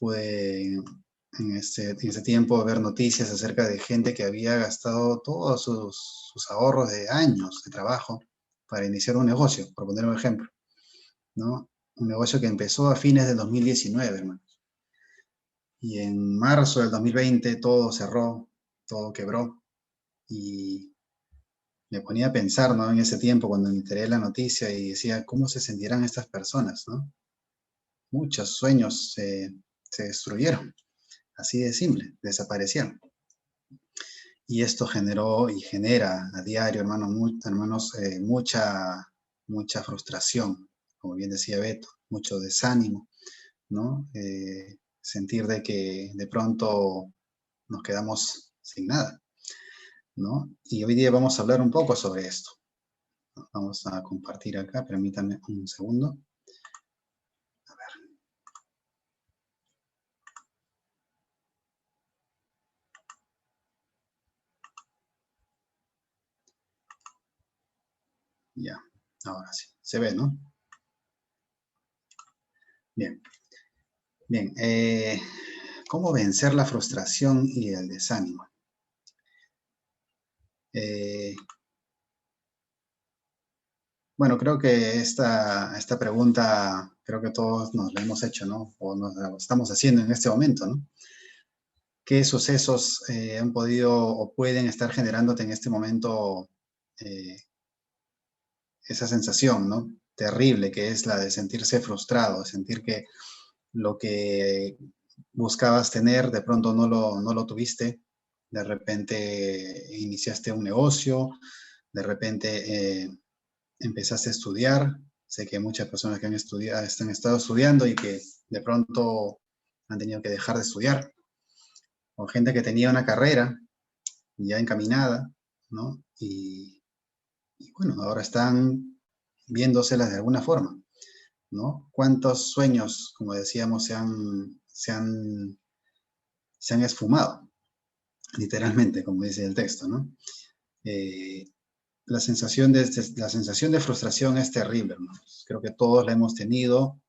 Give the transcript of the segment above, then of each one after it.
pude en ese tiempo ver noticias acerca de gente que había gastado todos sus ahorros de años de trabajo para iniciar un negocio, por poner un ejemplo, ¿no? Un negocio que empezó a fines del 2019, hermano. Y en marzo del 2020 todo cerró, todo quebró. Y me ponía a pensar, ¿no? En ese tiempo cuando me enteré de la noticia y decía, ¿cómo se sentirán estas personas, ¿no? Muchos sueños se destruyeron, así de simple, desaparecieron. Y esto generó y genera a diario, hermanos, mucha frustración, como bien decía Beto, mucho desánimo, ¿no? Sentir de que de pronto nos quedamos sin nada, ¿no? Y hoy día vamos a hablar un poco sobre esto. Vamos a compartir acá, permítanme un segundo. A ver. Ya, ahora sí. Se ve, ¿no? Bien. Bien. ¿Cómo vencer la frustración y el desánimo? Bueno, creo que esta pregunta, creo que todos nos la hemos hecho, ¿no? O nos la estamos haciendo en este momento, ¿no? ¿Qué sucesos han podido o pueden estar generándote en este momento eh, esa sensación, ¿no? Terrible que es la de sentirse frustrado, sentir que lo que buscabas tener de pronto no lo tuviste, de repente iniciaste un negocio, de repente empezaste a estudiar. Sé que hay muchas personas que han estado estudiando y que de pronto han tenido que dejar de estudiar, o gente que tenía una carrera ya encaminada, ¿no? Y bueno, ahora están viéndoselas de alguna forma, ¿no? ¿Cuántos sueños, como decíamos, se han esfumado, literalmente, como dice el texto, ¿no? Eh, la sensación de frustración es terrible, hermanos. Creo que todos la hemos tenido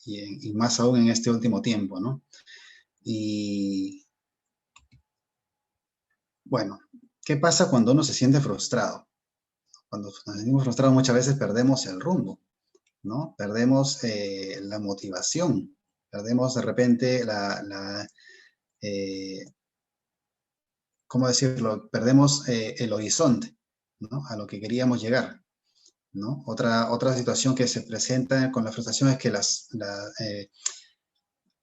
y más aún en este último tiempo, ¿no? Y bueno, ¿qué pasa cuando uno se siente frustrado? Cuando nos sentimos frustrados muchas veces perdemos el rumbo, ¿no? Perdemos la motivación, perdemos de repente eh, ¿cómo decirlo? Perdemos el horizonte, ¿no? A lo que queríamos llegar, ¿no? Otra situación que se presenta con la frustración es que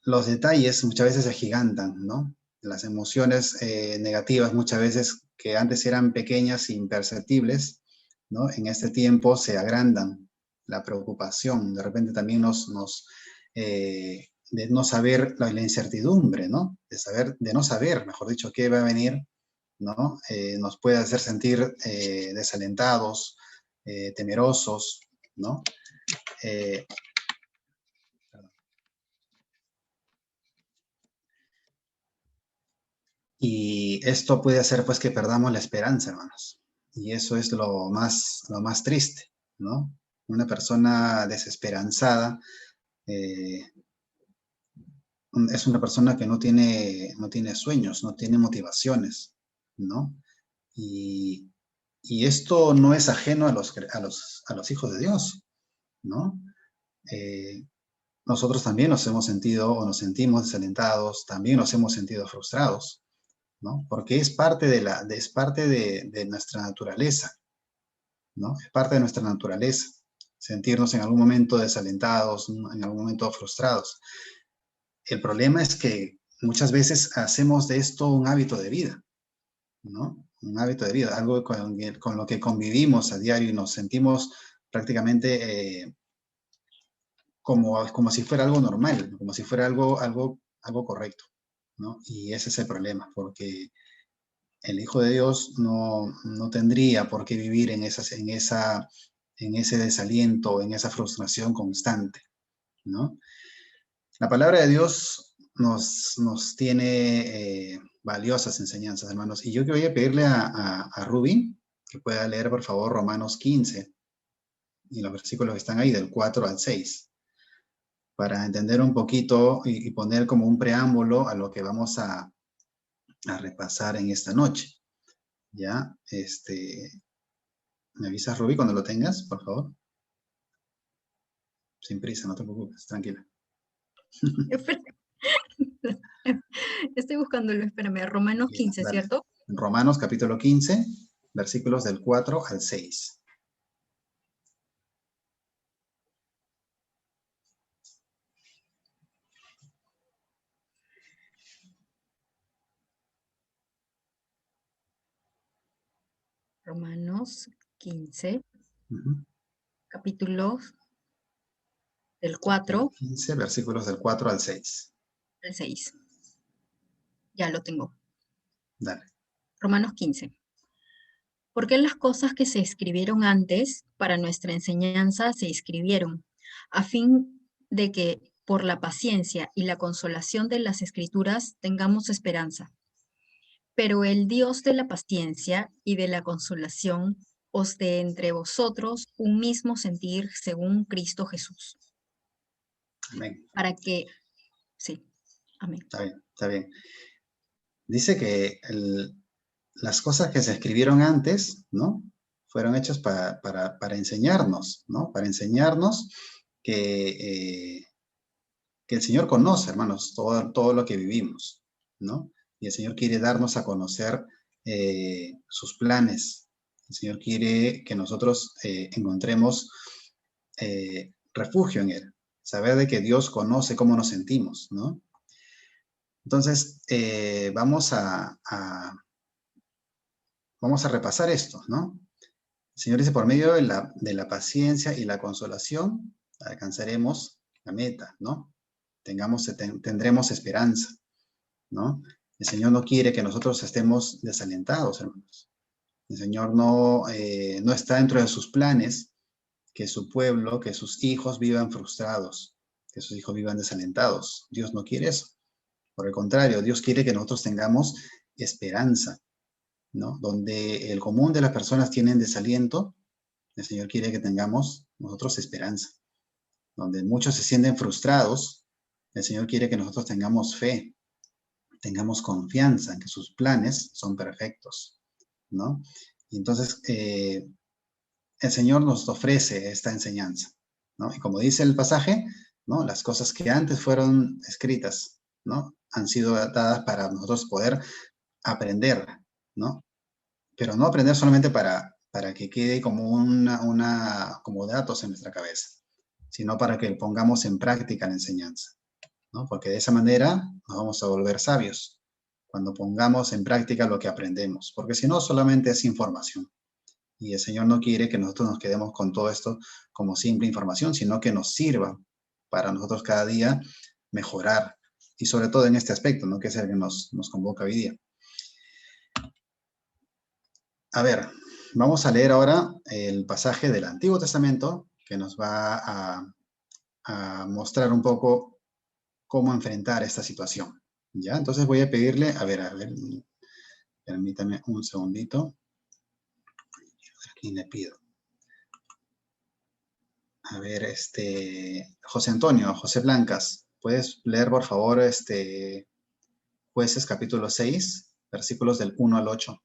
los detalles muchas veces se agigantan, ¿no? Las emociones negativas muchas veces que antes eran pequeñas e imperceptibles, ¿no? En este tiempo se agrandan. La preocupación, de repente también de no saber la incertidumbre, ¿no? De no saber, mejor dicho, qué va a venir, ¿no? Nos puede hacer sentir desalentados, temerosos, ¿no? Eh, y esto puede hacer pues que perdamos la esperanza, hermanos. Y eso es lo más triste, ¿no? Una persona desesperanzada eh, es una persona que no tiene sueños, no tiene motivaciones, ¿no? Y, y esto no es ajeno a los hijos de Dios, ¿no? Eh, nosotros también nos hemos sentido o nos sentimos desalentados, también nos hemos sentido frustrados, ¿no? Porque es parte de nuestra naturaleza, ¿no? Es parte de nuestra naturaleza sentirnos en algún momento desalentados, en algún momento frustrados. El problema es que muchas veces hacemos de esto un hábito de vida, ¿no? Un hábito de vida, algo con lo que convivimos a diario y nos sentimos prácticamente como si fuera algo normal, como si fuera algo correcto, ¿no? Y ese es el problema, porque el Hijo de Dios no tendría por qué vivir en ese desaliento, en esa frustración constante, ¿no? La palabra de Dios nos tiene valiosas enseñanzas, hermanos. Y yo que voy a pedirle a Rubí que pueda leer, por favor, Romanos 15 y los versículos que están ahí, del 4 al 6, para entender un poquito y poner como un preámbulo a lo que vamos a repasar en esta noche. ¿Ya? ¿Me avisas, Rubí, cuando lo tengas, por favor? Sin prisa, no te preocupes, tranquila. Estoy buscándolo, espérame. Romanos 15, Dale. ¿cierto? Romanos capítulo 15, versículos del 4 al 6. Romanos 15, Uh-huh. capítulo del 4 15, versículos del 4 al 6. al 6. Ya lo tengo. Dale. Romanos 15. Porque las cosas que se escribieron antes para nuestra enseñanza se escribieron, a fin de que por la paciencia y la consolación de las escrituras tengamos esperanza. Pero el Dios de la paciencia y de la consolación os dé entre vosotros un mismo sentir según Cristo Jesús. Amén. Para que, sí, amén. Está bien, está bien. Dice que las cosas que se escribieron antes, ¿no? Fueron hechas para enseñarnos, ¿no? Para enseñarnos que el Señor conoce, hermanos, todo lo que vivimos, ¿no? Y el Señor quiere darnos a conocer sus planes. El Señor quiere que nosotros encontremos refugio en Él. Saber de que Dios conoce cómo nos sentimos, ¿no? Entonces, vamos a repasar esto, ¿no? El Señor dice, por medio de la paciencia y la consolación, alcanzaremos la meta, ¿no? Tendremos esperanza, ¿no? El Señor no quiere que nosotros estemos desalentados, hermanos. El Señor no está dentro de sus planes que su pueblo, que sus hijos vivan frustrados, que sus hijos vivan desalentados. Dios no quiere eso. Por el contrario, Dios quiere que nosotros tengamos esperanza, ¿no? Donde el común de las personas tienen desaliento, el Señor quiere que tengamos nosotros esperanza. Donde muchos se sienten frustrados, el Señor quiere que nosotros tengamos fe, tengamos confianza en que sus planes son perfectos, ¿no? Y entonces, el Señor nos ofrece esta enseñanza, ¿no? Y como dice el pasaje, ¿no? Las cosas que antes fueron escritas, ¿no? Han sido dadas para nosotros poder aprender, ¿no? Pero no aprender solamente para que quede como como datos en nuestra cabeza, sino para que pongamos en práctica la enseñanza, ¿no? Porque de esa manera nos vamos a volver sabios, cuando pongamos en práctica lo que aprendemos, porque si no, solamente es información. Y el Señor no quiere que nosotros nos quedemos con todo esto como simple información, sino que nos sirva para nosotros cada día mejorar, y sobre todo en este aspecto, ¿no? Que es el que nos convoca hoy día. A ver, vamos a leer ahora el pasaje del Antiguo Testamento que nos va a mostrar un poco cómo enfrentar esta situación. ¿Ya? Entonces voy a pedirle, a ver, permítame un segundito. Aquí le pido. A ver, José Antonio, José Blancas, ¿puedes leer, por favor, Jueces capítulo 6, versículos del 1 al 8?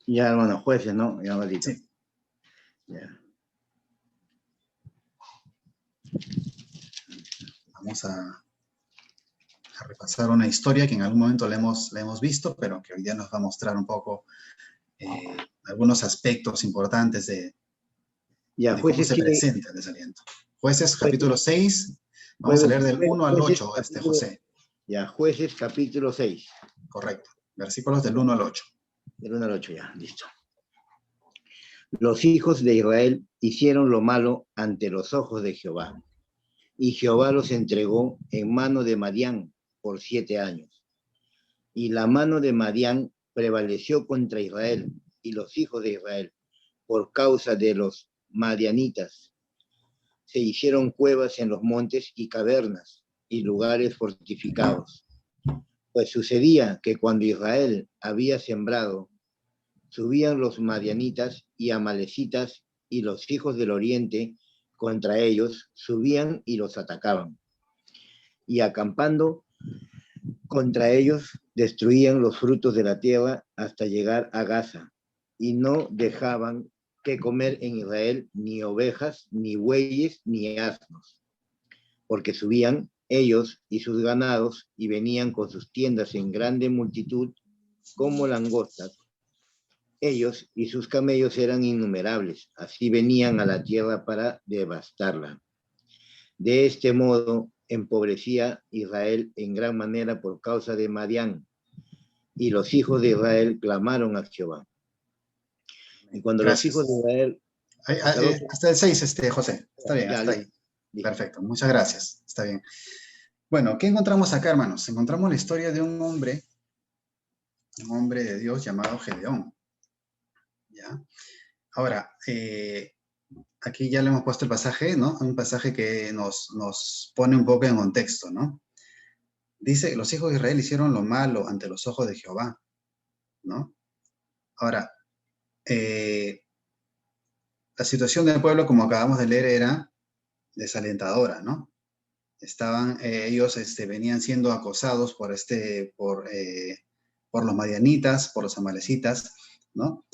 Ya, hermano, Jueces, ¿no? Ya, maldito. Sí. Ya. Vamos a repasar una historia que en algún momento la hemos visto, pero que hoy día nos va a mostrar un poco algunos aspectos importantes de Ya, cómo Jueces se quiere... presenta el desaliento. Jueces capítulo 6, vamos a leer del 1 al 8, José. Ya, Jueces capítulo 6. Correcto, versículos del 1 al 8. Del 1 al 8, ya, listo. Los hijos de Israel hicieron lo malo ante los ojos de Jehová, y Jehová los entregó en mano de Madián por 7 años. Y la mano de Madián prevaleció contra Israel y los hijos de Israel por causa de los madianitas. Se hicieron cuevas en los montes y cavernas y lugares fortificados. Pues sucedía que cuando Israel había sembrado, subían los madianitas y amalecitas y los hijos del oriente contra ellos, subían y los atacaban. Y acampando contra ellos, destruían los frutos de la tierra hasta llegar a Gaza, y no dejaban que comer en Israel ni ovejas, ni bueyes, ni asnos, porque subían ellos y sus ganados y venían con sus tiendas en grande multitud como langostas. Ellos y sus camellos eran innumerables, así venían a la tierra para devastarla. De este modo empobrecía Israel en gran manera por causa de Madián, y los hijos de Israel clamaron a Jehová. Y cuando Gracias. los hijos de Israel... Hasta el 6, José. Está bien, ya, hasta ahí. listo. Perfecto, muchas gracias. Está bien. Bueno, ¿qué encontramos acá, hermanos? Encontramos la historia de un hombre de Dios llamado Gedeón. ¿Ya? Ahora, aquí ya le hemos puesto el pasaje, ¿no? Un pasaje que nos pone un poco en contexto, ¿no? Dice, los hijos de Israel hicieron lo malo ante los ojos de Jehová, ¿no? Ahora, la situación del pueblo, como acabamos de leer, era desalentadora, ¿no? Estaban, ellos venían siendo acosados por los madianitas, por los amalecitas, ¿no?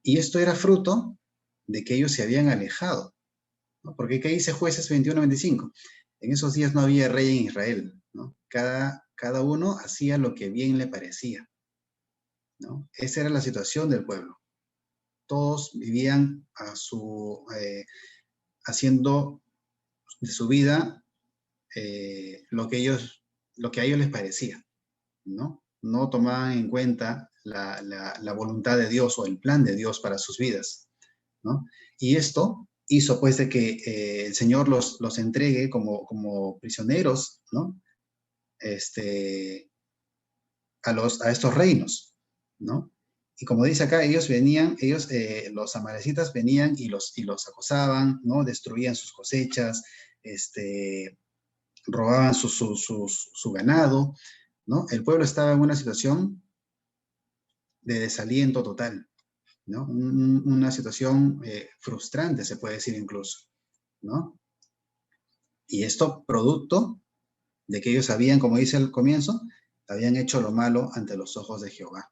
Y esto era fruto de que ellos se habían alejado, ¿no? Porque ¿qué dice Jueces 21-25? En esos días no había rey en Israel, ¿no? Cada uno hacía lo que bien le parecía, ¿no? Esa era la situación del pueblo. Todos vivían haciendo de su vida lo que a ellos les parecía, ¿no? No tomaban en cuenta la voluntad de Dios o el plan de Dios para sus vidas, ¿no? Y esto hizo pues de que el Señor los entregue como prisioneros, ¿no? A estos reinos, ¿no? Y como dice acá, los amalecitas venían y los acosaban, ¿no? Destruían sus cosechas, robaban su ganado, ¿no? El pueblo estaba en una situación de desaliento total, ¿no? Una situación frustrante, se puede decir incluso, ¿no? Y esto producto de que ellos habían, como dice al comienzo, habían hecho lo malo ante los ojos de Jehová,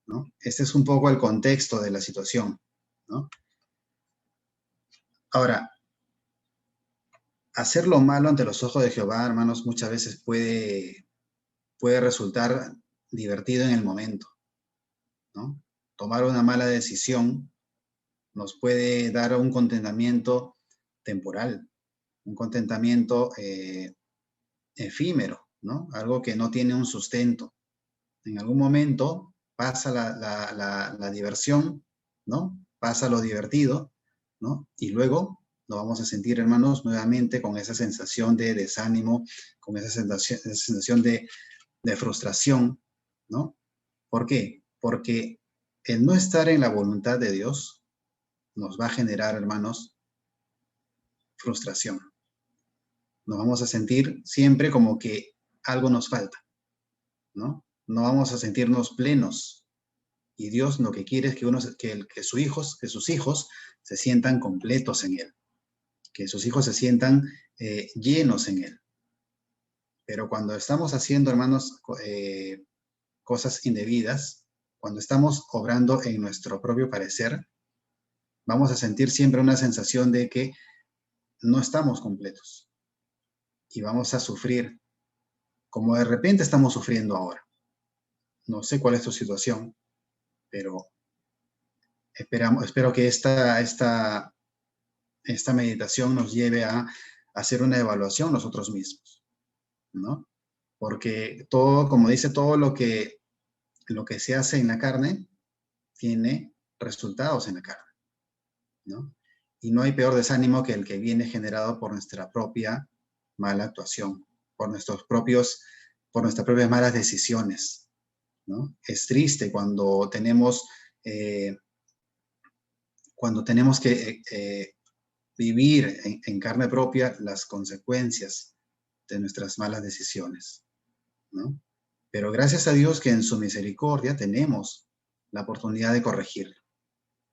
¿no? Este es un poco el contexto de la situación, ¿no? Ahora, hacer lo malo ante los ojos de Jehová, hermanos, muchas veces puede resultar divertido en el momento, ¿no? Tomar una mala decisión nos puede dar un contentamiento temporal, un contentamiento efímero, ¿no? Algo que no tiene un sustento. En algún momento pasa la diversión, ¿no? Pasa lo divertido, ¿no? Y luego nos vamos a sentir, hermanos, nuevamente con esa sensación de desánimo, con esa sensación de frustración, ¿no? ¿Por qué? Porque el no estar en la voluntad de Dios nos va a generar, hermanos, frustración. Nos vamos a sentir siempre como que algo nos falta, ¿no? No vamos a sentirnos plenos. Y Dios lo que quiere es que sus hijos se sientan completos en Él, que sus hijos se sientan llenos en Él. Pero cuando estamos haciendo, hermanos, cosas indebidas, cuando estamos obrando en nuestro propio parecer, vamos a sentir siempre una sensación de que no estamos completos. Y vamos a sufrir, como de repente estamos sufriendo ahora. No sé cuál es tu situación, pero espero que esta meditación nos lleve a hacer una evaluación nosotros mismos, ¿no? Porque todo, como dice, todo lo que se hace en la carne tiene resultados en la carne, ¿no? Y no hay peor desánimo que el que viene generado por nuestra propia mala actuación, por nuestras propias malas decisiones, ¿no? Es triste cuando tenemos que vivir en carne propia las consecuencias de nuestras malas decisiones, ¿no? Pero gracias a Dios que en su misericordia tenemos la oportunidad de corregirlo,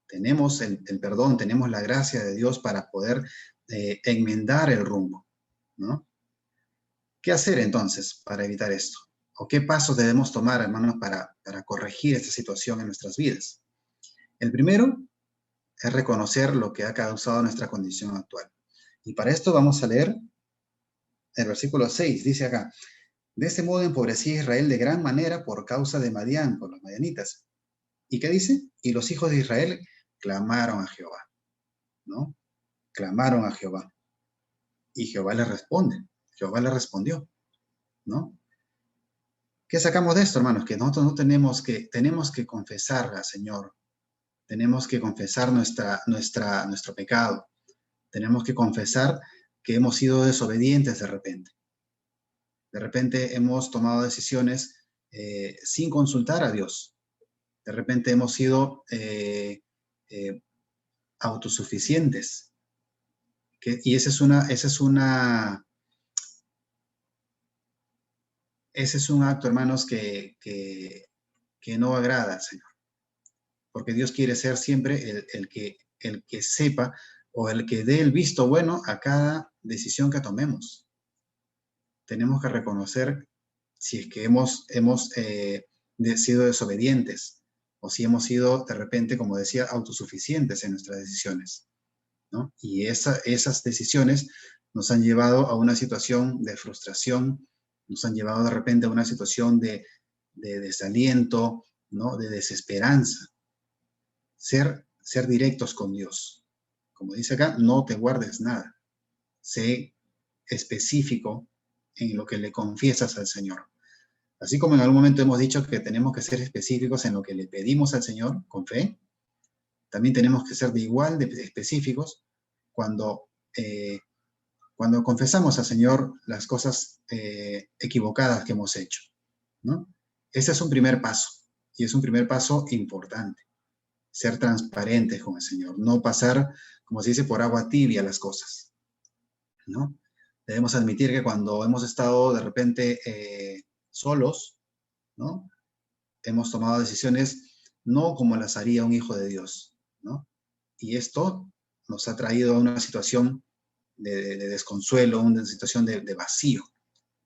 Tenemos el perdón, tenemos la gracia de Dios para poder enmendar el rumbo, ¿no? ¿Qué hacer entonces para evitar esto? ¿O qué pasos debemos tomar, hermanos, para corregir esta situación en nuestras vidas? El primero es reconocer lo que ha causado nuestra condición actual. Y para esto vamos a leer el versículo 6. Dice acá: de este modo empobrecía Israel de gran manera por causa de Madián, por los madianitas. ¿Y qué dice? Y los hijos de Israel clamaron a Jehová, ¿no? Clamaron a Jehová. Y Jehová les responde. Jehová les respondió, ¿no? ¿Qué sacamos de esto, hermanos? Que nosotros no tenemos que confesar al Señor. Tenemos que confesar nuestro pecado. Tenemos que confesar que hemos sido desobedientes de repente. De repente hemos tomado decisiones sin consultar a Dios. De repente hemos sido autosuficientes. Y ese es un acto, hermanos, que no agrada al Señor. Porque Dios quiere ser siempre el que sepa o el que dé el visto bueno a cada decisión que tomemos. Tenemos que reconocer si es que hemos sido desobedientes o si hemos sido, de repente, como decía, autosuficientes en nuestras decisiones, ¿no? Y esas decisiones nos han llevado a una situación de frustración, nos han llevado de repente a una situación de desaliento, ¿no? De desesperanza. Ser directos con Dios. Como dice acá, no te guardes nada. Sé específico en lo que le confiesas al Señor. Así como en algún momento hemos dicho que tenemos que ser específicos en lo que le pedimos al Señor con fe, también tenemos que ser de igual de específicos cuando confesamos al Señor las cosas equivocadas que hemos hecho, ¿no? Ese es un primer paso, y es un primer paso importante. Ser transparentes con el Señor, no pasar, como se dice, por agua tibia las cosas, ¿no? Debemos admitir que cuando hemos estado de repente solos, ¿no? Hemos tomado decisiones no como las haría un hijo de Dios, ¿no? Y esto nos ha traído a una situación de desconsuelo, una situación de vacío.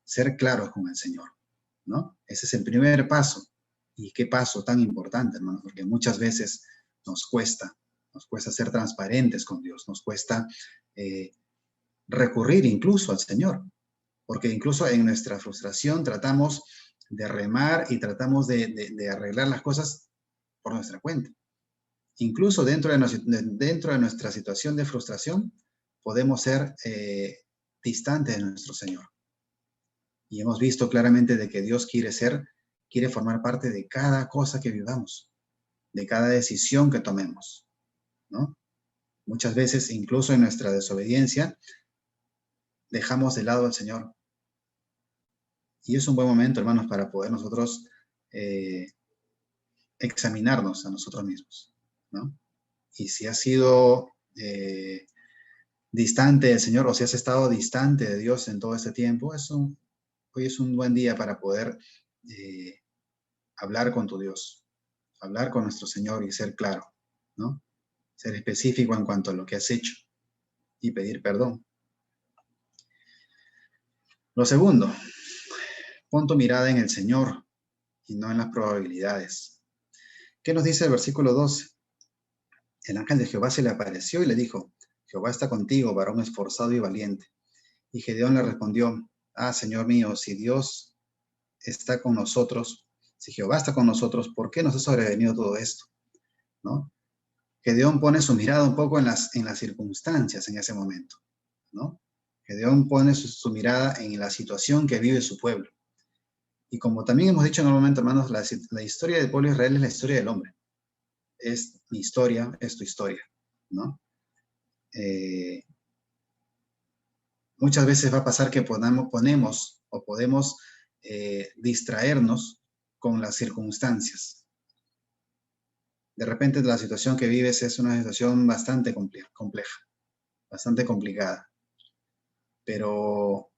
Ser claros con el Señor, ¿no? Ese es el primer paso. Y qué paso tan importante, hermano, porque muchas veces nos cuesta ser transparentes con Dios, nos cuesta recurrir incluso al Señor, porque incluso en nuestra frustración tratamos de remar y tratamos de arreglar las cosas por nuestra cuenta. Incluso dentro de nuestra situación de frustración, podemos ser distantes de nuestro Señor. Y hemos visto claramente de que Dios quiere formar parte de cada cosa que vivamos, de cada decisión que tomemos, ¿no? Muchas veces, incluso en nuestra desobediencia, dejamos de lado al Señor. Y es un buen momento, hermanos, para poder nosotros examinarnos a nosotros mismos, ¿no? Y si has sido distante del Señor o si has estado distante de Dios en todo este tiempo, hoy es un buen día para poder hablar con tu Dios, hablar con nuestro Señor y ser claro, ¿no? Ser específico en cuanto a lo que has hecho y pedir perdón. Lo segundo, pon tu mirada en el Señor y no en las probabilidades. ¿Qué nos dice el versículo 12? El ángel de Jehová se le apareció y le dijo: Jehová está contigo, varón esforzado y valiente. Y Gedeón le respondió: Ah, Señor mío, si Dios está con nosotros, si Jehová está con nosotros, ¿por qué nos ha sobrevenido todo esto? ¿No? Gedeón pone su mirada un poco en las circunstancias en ese momento, ¿no? Gedeón pone su mirada en la situación que vive su pueblo. Y como también hemos dicho en algún momento, hermanos, la historia del pueblo de Israel es la historia del hombre. Es mi historia, es tu historia, ¿no? Muchas veces va a pasar que podemos distraernos con las circunstancias. De repente la situación que vives es una situación bastante compleja, bastante complicada. Pero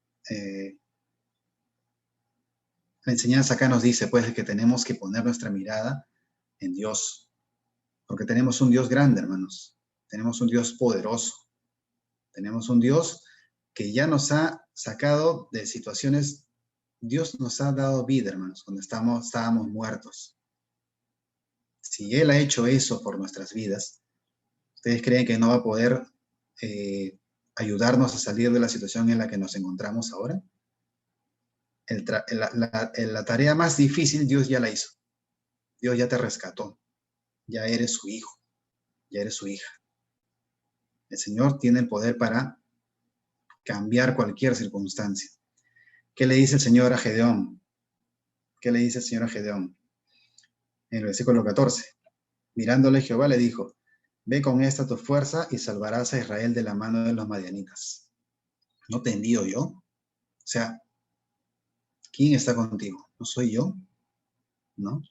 la enseñanza acá nos dice, pues, que tenemos que poner nuestra mirada en Dios. Porque tenemos un Dios grande, hermanos. Tenemos un Dios poderoso. Tenemos un Dios que ya nos ha sacado de situaciones. Dios nos ha dado vida, hermanos, cuando estábamos muertos. Si Él ha hecho eso por nuestras vidas, ¿ustedes creen que no va a poder ayudarnos a salir de la situación en la que nos encontramos ahora? La tarea más difícil Dios ya la hizo. Dios ya te rescató. Ya eres su hijo. Ya eres su hija. El Señor tiene el poder para cambiar cualquier circunstancia. ¿Qué le dice el Señor a Gedeón? ¿Qué le dice el Señor a Gedeón? En el versículo 14. Mirándole Jehová le dijo, ve con esta tu fuerza y salvarás a Israel de la mano de los madianitas. ¿No te envío yo? O sea, ¿quién está contigo? ¿No soy yo? ¿No?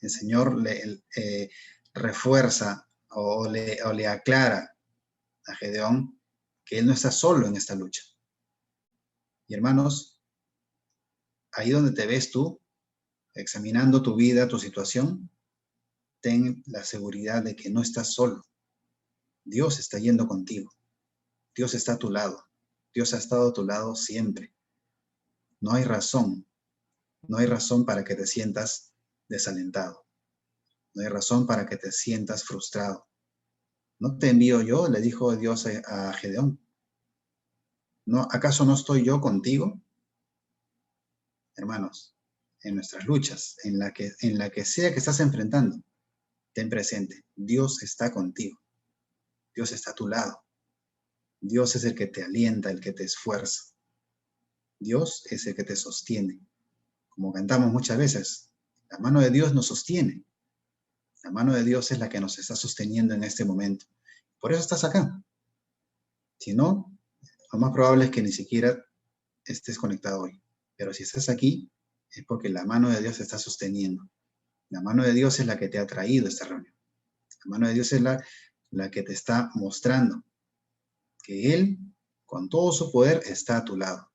El Señor le refuerza o le aclara a Gedeón que él no está solo en esta lucha. Y hermanos, ahí donde te ves tú, examinando tu vida, tu situación, ten la seguridad de que no estás solo. Dios está yendo contigo. Dios está a tu lado. Dios ha estado a tu lado siempre. No hay razón para que te sientas desalentado. No hay razón para que te sientas frustrado. ¿No te envío yo? Le dijo Dios a Gedeón. ¿No, acaso no estoy yo contigo? Hermanos, en nuestras luchas, en la que sea que estás enfrentando, ten presente, Dios está contigo. Dios está a tu lado. Dios es el que te alienta, el que te esfuerza. Dios es el que te sostiene. Como cantamos muchas veces, la mano de Dios nos sostiene. La mano de Dios es la que nos está sosteniendo en este momento. Por eso estás acá. Si no, lo más probable es que ni siquiera estés conectado hoy. Pero si estás aquí, es porque la mano de Dios te está sosteniendo. La mano de Dios es la que te ha traído a esta reunión. La mano de Dios es la que te está mostrando que Él, con todo su poder, está a tu lado.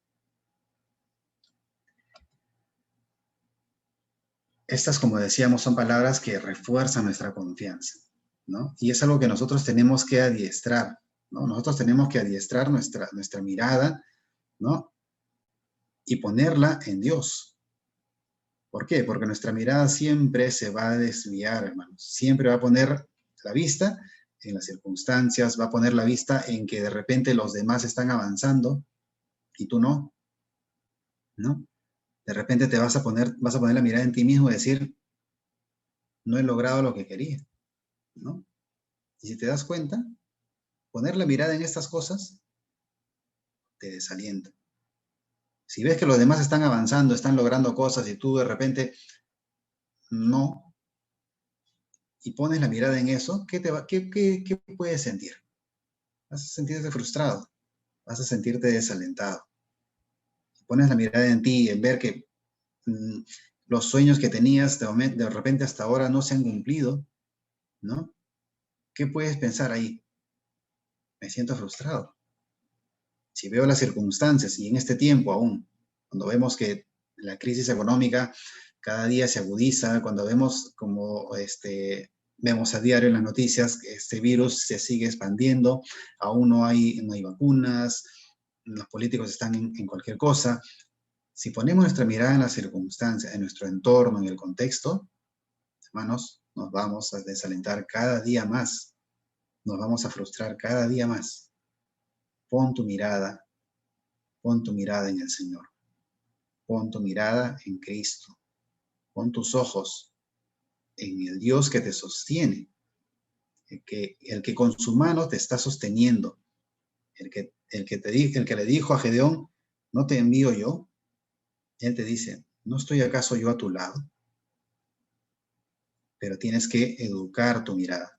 Estas, como decíamos, son palabras que refuerzan nuestra confianza, ¿no? Y es algo que nosotros tenemos que adiestrar, ¿no? Nosotros tenemos que adiestrar nuestra mirada, ¿no? Y ponerla en Dios. ¿Por qué? Porque nuestra mirada siempre se va a desviar, hermanos. Siempre va a poner la vista en las circunstancias, va a poner la vista en que de repente los demás están avanzando y tú no, ¿no? De repente vas a poner la mirada en ti mismo y decir, no he logrado lo que quería, ¿no? Y si te das cuenta, poner la mirada en estas cosas te desalienta. Si ves que los demás están avanzando, están logrando cosas y tú de repente no, y pones la mirada en eso, ¿qué puedes sentir? Vas a sentirte frustrado, vas a sentirte desalentado. Si pones la mirada en ti, en ver que los sueños que tenías de repente hasta ahora no se han cumplido, ¿no? ¿Qué puedes pensar ahí? Me siento frustrado. Si veo las circunstancias y en este tiempo aún, cuando vemos que la crisis económica cada día se agudiza, cuando vemos como vemos a diario en las noticias que este virus se sigue expandiendo, aún no hay vacunas, los políticos están en cualquier cosa. Si ponemos nuestra mirada en las circunstancias, en nuestro entorno, en el contexto, hermanos, nos vamos a desalentar cada día más, nos vamos a frustrar cada día más. Pon tu mirada en el Señor. Pon tu mirada en Cristo. Pon tus ojos en el Dios que te sostiene, el que con su mano te está sosteniendo, el que le dijo a Gedeón, ¿no te envío yo? Él te dice, ¿no estoy acaso yo a tu lado? Pero tienes que educar tu mirada.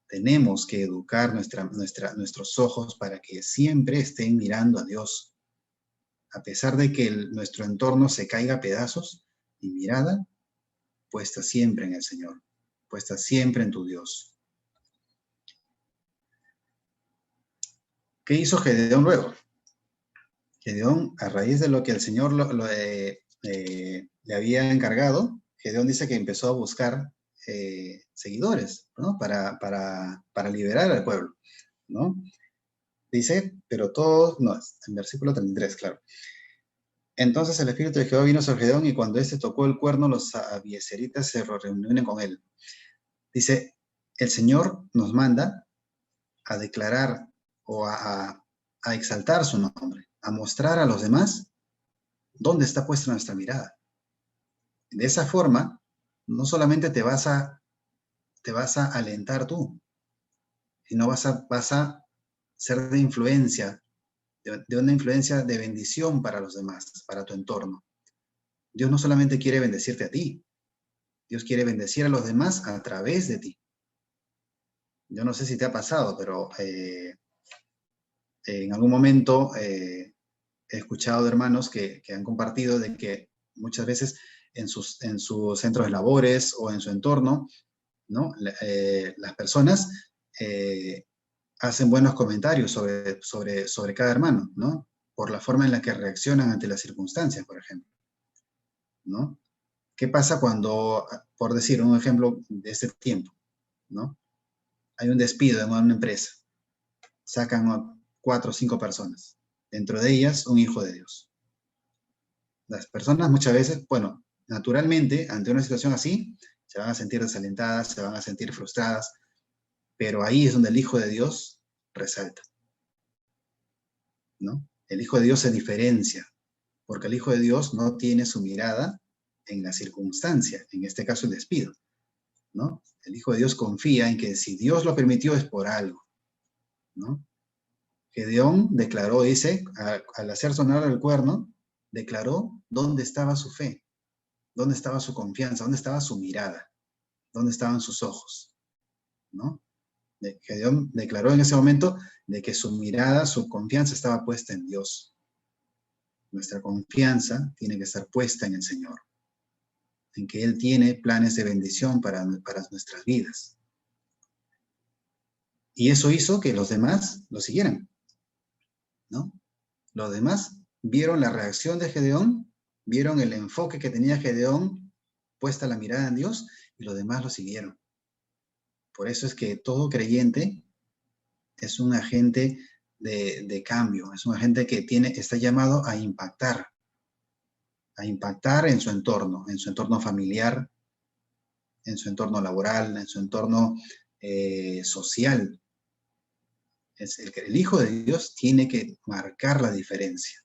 Tenemos que educar nuestros ojos para que siempre estén mirando a Dios. A pesar de que nuestro entorno se caiga a pedazos, mi mirada puesta siempre en el Señor, puesta siempre en tu Dios. ¿Qué hizo Gedeón luego? Gedeón, a raíz de lo que el Señor le había encargado, Gedeón dice que empezó a buscar seguidores, ¿no? Para liberar al pueblo, ¿no? Dice, pero todos, no, en versículo 33, claro. Entonces el espíritu de Jehová vino sobre Gedeón y cuando éste tocó el cuerno, los abiezeritas se reunieron con él. Dice, el Señor nos manda a declarar o a exaltar su nombre, a mostrar a los demás dónde está puesta nuestra mirada. De esa forma, no solamente te vas a alentar tú, sino vas a ser de influencia, de una influencia de bendición para los demás, para tu entorno. Dios no solamente quiere bendecirte a ti, Dios quiere bendecir a los demás a través de ti. Yo no sé si te ha pasado, pero en algún momento he escuchado de hermanos que han compartido de que muchas veces en sus centros de labores o en su entorno, ¿no? Las personas hacen buenos comentarios sobre cada hermano, ¿no? Por la forma en la que reaccionan ante las circunstancias, por ejemplo, ¿no? ¿Qué pasa cuando, por decir un ejemplo de este tiempo, ¿no? Hay un despido en una empresa, sacan a 4 o 5 personas, dentro de ellas un hijo de Dios. Las personas muchas veces, bueno, naturalmente, ante una situación así, se van a sentir desalentadas, se van a sentir frustradas, pero ahí es donde el Hijo de Dios resalta, ¿no? El Hijo de Dios se diferencia, porque el Hijo de Dios no tiene su mirada en la circunstancia, en este caso el despido, ¿no? El Hijo de Dios confía en que si Dios lo permitió es por algo, ¿no? Gedeón declaró, dice, al hacer sonar el cuerno, declaró dónde estaba su fe, dónde estaba su confianza, dónde estaba su mirada, dónde estaban sus ojos, ¿no? Gedeón declaró en ese momento de que su mirada, su confianza estaba puesta en Dios. Nuestra confianza tiene que estar puesta en el Señor, en que Él tiene planes de bendición para nuestras vidas. Y eso hizo que los demás lo siguieran, ¿no? Los demás vieron la reacción de Gedeón, vieron el enfoque que tenía Gedeón, puesta la mirada en Dios, y los demás lo siguieron. Por eso es que todo creyente es un agente de cambio, es un agente que está llamado a impactar en su entorno familiar, en su entorno laboral, en su entorno social. El Hijo de Dios tiene que marcar la diferencia.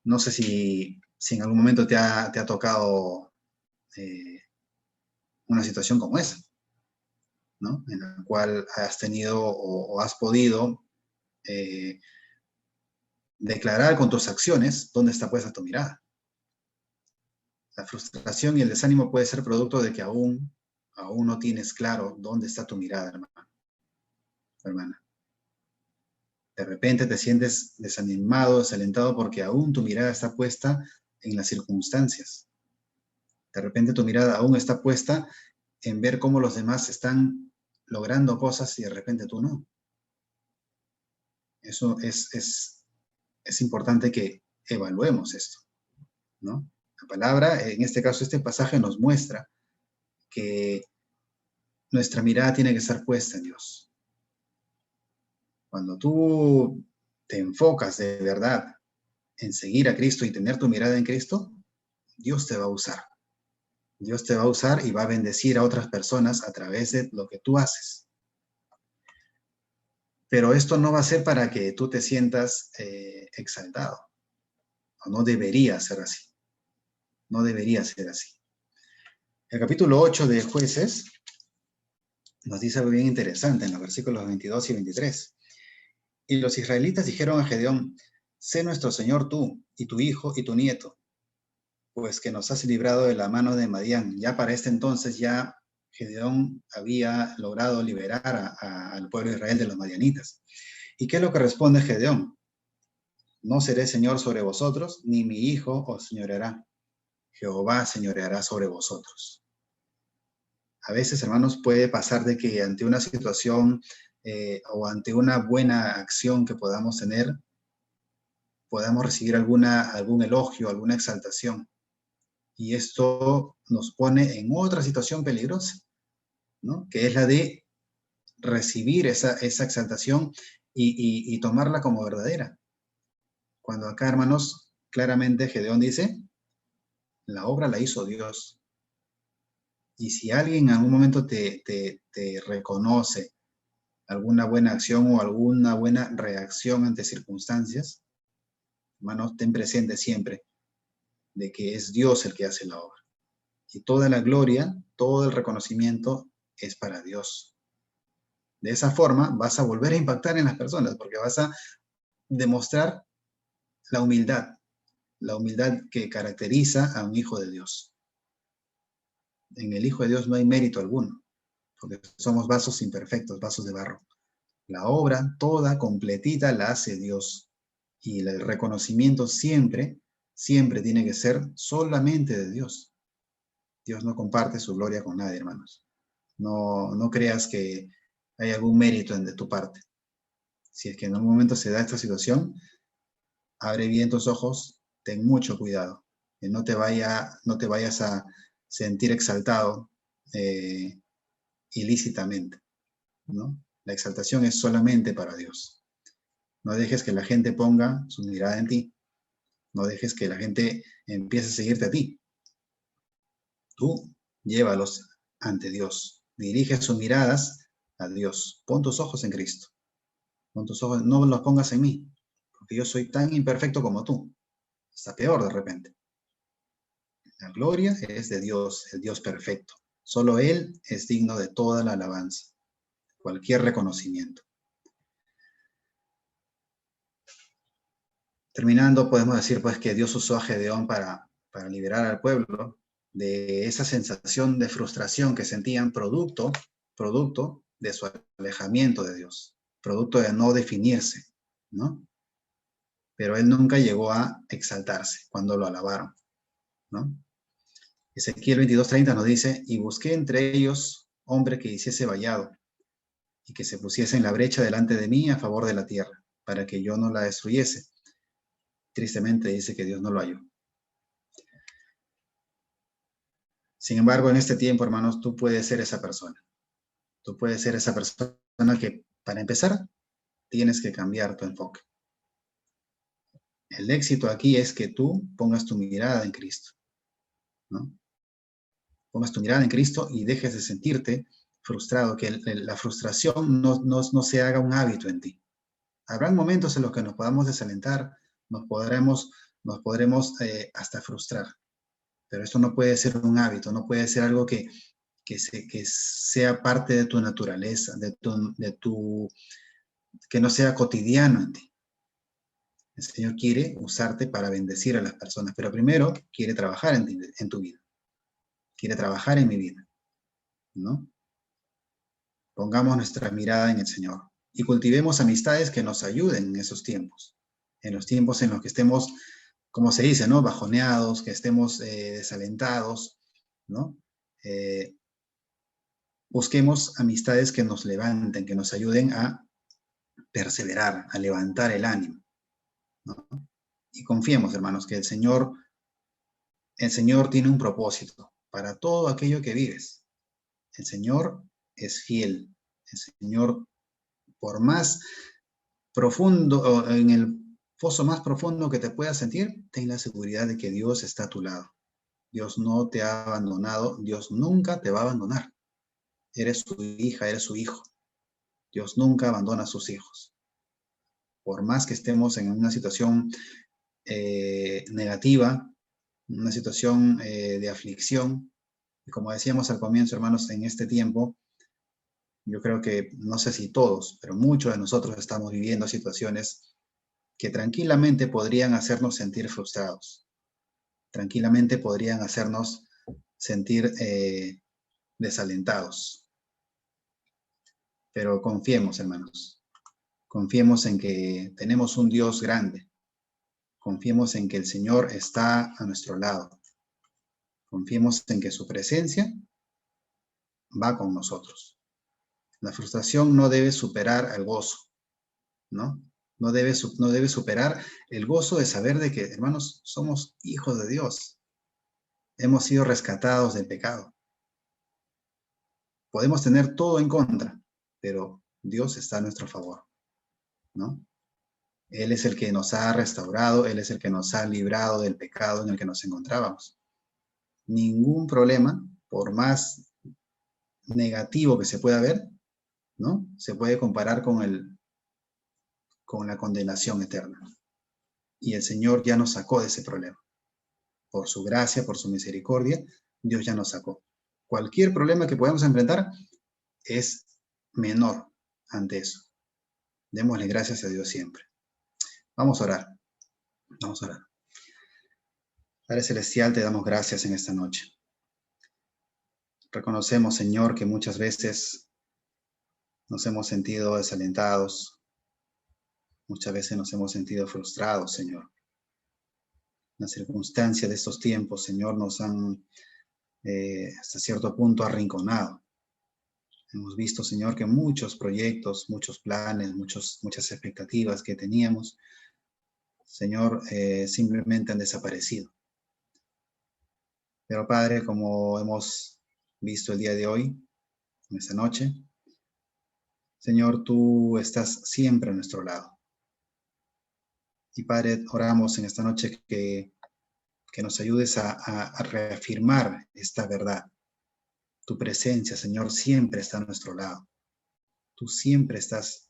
No sé si en algún momento te ha tocado una situación como esa, ¿no? En la cual has tenido o has podido declarar con tus acciones dónde está puesta tu mirada. La frustración y el desánimo puede ser producto de que aún no tienes claro dónde está tu mirada, hermano, hermana. De repente te sientes desanimado, desalentado porque aún tu mirada está puesta en las circunstancias. De repente tu mirada aún está puesta en ver cómo los demás están logrando cosas y de repente tú no. Eso es importante que evaluemos esto, ¿no? La palabra, en este caso, este pasaje nos muestra que nuestra mirada tiene que estar puesta en Dios. Cuando tú te enfocas de verdad en seguir a Cristo y tener tu mirada en Cristo, Dios te va a usar. Dios te va a usar y va a bendecir a otras personas a través de lo que tú haces. Pero esto no va a ser para que tú te sientas exaltado. No debería ser así. No debería ser así. El capítulo 8 de Jueces nos dice algo bien interesante en los versículos 22 y 23. Y los israelitas dijeron a Gedeón, sé nuestro Señor tú, y tu hijo y tu nieto, pues que nos has librado de la mano de Madián. Ya para este entonces ya Gedeón había logrado liberar al pueblo de Israel de los madianitas. ¿Y qué es lo que responde Gedeón? No seré señor sobre vosotros, ni mi hijo os señoreará. Jehová señoreará sobre vosotros. A veces, hermanos, puede pasar de que ante una situación o ante una buena acción que podamos tener, podamos recibir algún elogio, alguna exaltación. Y esto nos pone en otra situación peligrosa, ¿no? Que es la de recibir esa exaltación y tomarla como verdadera. Cuando acá, hermanos, claramente Gedeón dice, la obra la hizo Dios. Y si alguien en algún momento te reconoce alguna buena acción o alguna buena reacción ante circunstancias, hermanos, ten presente siempre de que es Dios el que hace la obra. Y toda la gloria, todo el reconocimiento es para Dios. De esa forma vas a volver a impactar en las personas porque vas a demostrar la humildad que caracteriza a un hijo de Dios. En el Hijo de Dios no hay mérito alguno, porque somos vasos imperfectos, vasos de barro. La obra toda, completita, la hace Dios. Y el reconocimiento siempre, siempre tiene que ser solamente de Dios. Dios no comparte su gloria con nadie, hermanos. No creas que hay algún mérito de tu parte. Si es que en algún momento se da esta situación, abre bien tus ojos, ten mucho cuidado, que no te vayas a sentir exaltado ilícitamente, ¿no? La exaltación es solamente para Dios. No dejes que la gente ponga su mirada en ti. No dejes que la gente empiece a seguirte a ti. Tú llévalos ante Dios. Dirige sus miradas a Dios. Pon tus ojos en Cristo. Pon tus ojos, no los pongas en mí, porque yo soy tan imperfecto como tú. Está peor de repente. La gloria es de Dios, el Dios perfecto. Solo Él es digno de toda la alabanza, cualquier reconocimiento. Terminando, podemos decir pues que Dios usó a Gedeón para liberar al pueblo de esa sensación de frustración que sentían producto de su alejamiento de Dios, producto de no definirse, ¿no? Pero él nunca llegó a exaltarse cuando lo alabaron, ¿no? Ezequiel 22:30 nos dice, y busqué entre ellos hombre que hiciese vallado y que se pusiese en la brecha delante de mí a favor de la tierra, para que yo no la destruyese. Tristemente dice que Dios no lo halló. Sin embargo, en este tiempo, hermanos, tú puedes ser esa persona. Tú puedes ser esa persona que, para empezar, tienes que cambiar tu enfoque. El éxito aquí es que tú pongas tu mirada en Cristo, ¿no? Pongas tu mirada en Cristo y dejes de sentirte frustrado, que la frustración no se haga un hábito en ti. Habrán momentos en los que nos podamos desalentar, nos podremos hasta frustrar, pero esto no puede ser un hábito, no puede ser algo que sea parte de tu naturaleza, que no sea cotidiano en ti. El Señor quiere usarte para bendecir a las personas, pero primero quiere trabajar en tu vida. Quiere trabajar en mi vida, ¿no? Pongamos nuestra mirada en el Señor y cultivemos amistades que nos ayuden en esos tiempos, en los tiempos en los que estemos, como se dice, ¿no? Bajoneados, que estemos desalentados, ¿no? Busquemos amistades que nos levanten, que nos ayuden a perseverar, a levantar el ánimo, ¿no? Y confiemos, hermanos, que el Señor tiene un propósito para todo aquello que vives. El Señor es fiel. El Señor, por más profundo, o en el foso más profundo que te puedas sentir, ten la seguridad de que Dios está a tu lado. Dios no te ha abandonado. Dios nunca te va a abandonar. Eres su hija, eres su hijo. Dios nunca abandona a sus hijos. Por más que estemos en una situación negativa, una situación de aflicción, y como decíamos al comienzo, hermanos, en este tiempo, yo creo que, no sé si todos, pero muchos de nosotros estamos viviendo situaciones que tranquilamente podrían hacernos sentir frustrados, tranquilamente podrían hacernos sentir desalentados. Pero confiemos, hermanos, confiemos en que tenemos un Dios grande, confiemos en que el Señor está a nuestro lado, confiemos en que su presencia va con nosotros. La frustración no debe superar al gozo, ¿no? No debe superar el gozo de saber de que, hermanos, somos hijos de Dios. hemos sido rescatados del pecado. Podemos tener todo en contra, pero Dios está a nuestro favor, ¿no? Él es el que nos ha restaurado, Él es el que nos ha librado del pecado en el que nos encontrábamos. Ningún problema, por más negativo que se pueda ver, ¿no? Se puede comparar con la condenación eterna. Y el Señor ya nos sacó de ese problema. Por su gracia, por su misericordia, Dios ya nos sacó. Cualquier problema que podamos enfrentar es menor ante eso. Démosle gracias a Dios siempre. Vamos a orar. Vamos a orar. Padre Celestial, te damos gracias en esta noche. Reconocemos, Señor, que muchas veces nos hemos sentido desalentados. Muchas veces nos hemos sentido frustrados, Señor. Las circunstancias de estos tiempos, Señor, nos han hasta cierto punto arrinconado. Hemos visto, Señor, que muchos proyectos, muchos planes, muchas expectativas que teníamos, Señor, simplemente han desaparecido. Pero, Padre, como hemos visto el día de hoy, en esta noche, Señor, tú estás siempre a nuestro lado. Y, Padre, oramos en esta noche que nos ayudes a reafirmar esta verdad. Tu presencia, Señor, siempre está a nuestro lado. Tú siempre estás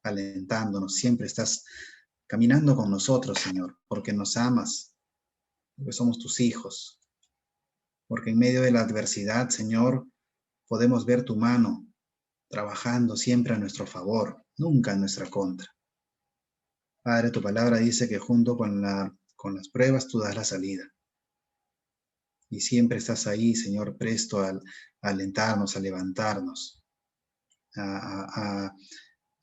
alentándonos, siempre estás caminando con nosotros, Señor, porque nos amas, porque somos tus hijos, porque en medio de la adversidad, Señor, podemos ver tu mano trabajando siempre a nuestro favor, nunca en nuestra contra. Padre, tu palabra dice que junto con las pruebas tú das la salida. Y siempre estás ahí, Señor, presto a alentarnos, a levantarnos, a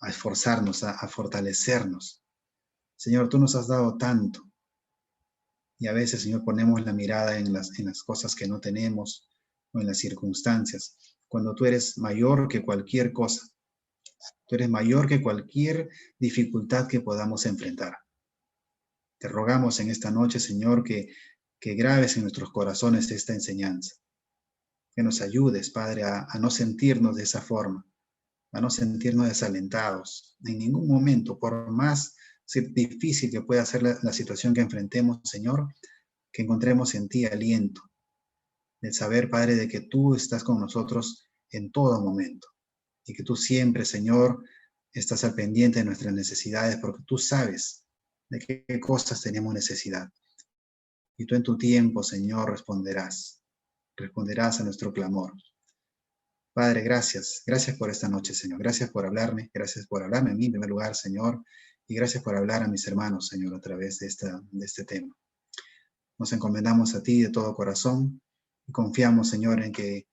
esforzarnos, a fortalecernos. Señor, tú nos has dado tanto. Y a veces, Señor, ponemos la mirada en las cosas que no tenemos o en las circunstancias, cuando tú eres mayor que cualquier cosa. Tú eres mayor que cualquier dificultad que podamos enfrentar. Te rogamos en esta noche, Señor, que grabes en nuestros corazones esta enseñanza. Que nos ayudes, Padre, a no sentirnos de esa forma, a no sentirnos desalentados en ningún momento, por más difícil que pueda ser la situación que enfrentemos, Señor, que encontremos en ti aliento, de saber, Padre, de que tú estás con nosotros en todo momento y que tú siempre, Señor, estás al pendiente de nuestras necesidades porque tú sabes de qué cosas tenemos necesidad. Y tú en tu tiempo, Señor, responderás a nuestro clamor. Padre, gracias. Gracias por esta noche, Señor. Gracias por hablarme. Gracias por hablarme a mí en primer lugar, Señor. Y gracias por hablar a mis hermanos, Señor, a través de este tema. Nos encomendamos a ti de todo corazón y confiamos, Señor, en que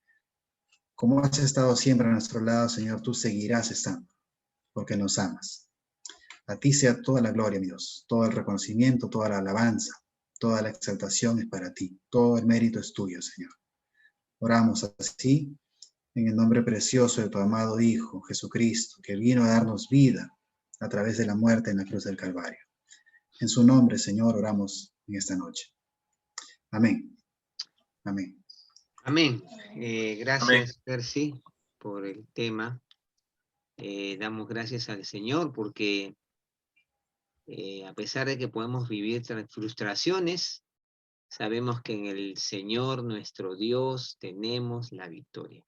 como has estado siempre a nuestro lado, Señor, tú seguirás estando, porque nos amas. A ti sea toda la gloria, mi Dios, todo el reconocimiento, toda la alabanza, toda la exaltación es para ti. Todo el mérito es tuyo, Señor. Oramos así en el nombre precioso de tu amado Hijo, Jesucristo, que vino a darnos vida a través de la muerte en la cruz del Calvario. En su nombre, Señor, oramos en esta noche. Amén. Amén. Amén. Gracias, Percy, por el tema. Damos gracias al Señor porque a pesar de que podemos vivir frustraciones, sabemos que en el Señor, nuestro Dios, tenemos la victoria.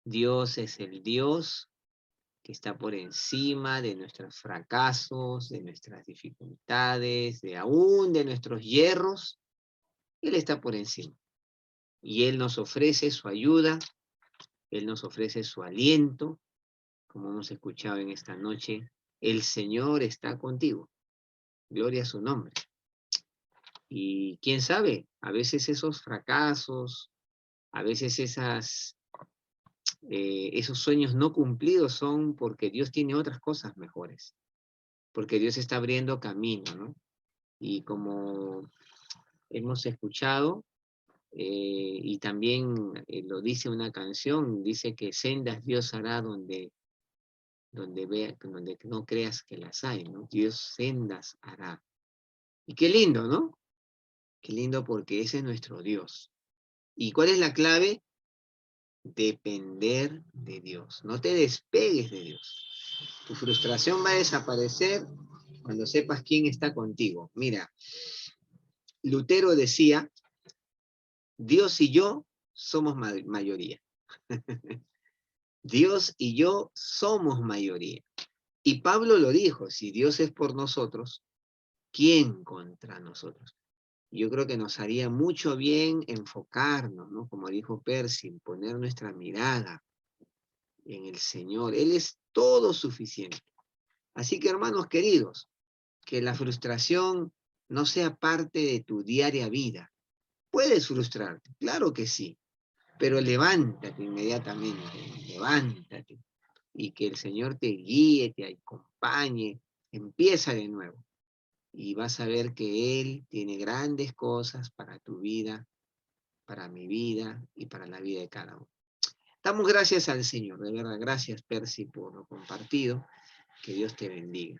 Dios es el Dios que está por encima de nuestros fracasos, de nuestras dificultades, aún de nuestros hierros. Él está por encima. Y Él nos ofrece su ayuda, Él nos ofrece su aliento, como hemos escuchado en esta noche. El Señor está contigo. Gloria a su nombre. Y quién sabe, a veces esos fracasos, a veces esos sueños no cumplidos son porque Dios tiene otras cosas mejores, porque Dios está abriendo camino, ¿no? Y como hemos escuchado, y también lo dice una canción, dice que sendas Dios hará donde no creas que las hay, ¿no? Dios sendas hará. Y qué lindo, ¿no? Qué lindo, porque ese es nuestro Dios. ¿Y cuál es la clave? Depender de Dios. No te despegues de Dios. Tu frustración va a desaparecer cuando sepas quién está contigo. Mira, Lutero decía, Dios y yo somos mayoría. Dios y yo somos mayoría. Y Pablo lo dijo, si Dios es por nosotros, ¿quién contra nosotros? Yo creo que nos haría mucho bien enfocarnos, ¿no? Como dijo Percy, poner nuestra mirada en el Señor. Él es todo suficiente. Así que, hermanos queridos, que la frustración no sea parte de tu diaria vida. Puedes frustrarte, claro que sí, pero levántate inmediatamente, levántate, y que el Señor te guíe, te acompañe, empieza de nuevo, y vas a ver que Él tiene grandes cosas para tu vida, para mi vida y para la vida de cada uno. Damos gracias al Señor, de verdad, gracias Percy por lo compartido, que Dios te bendiga.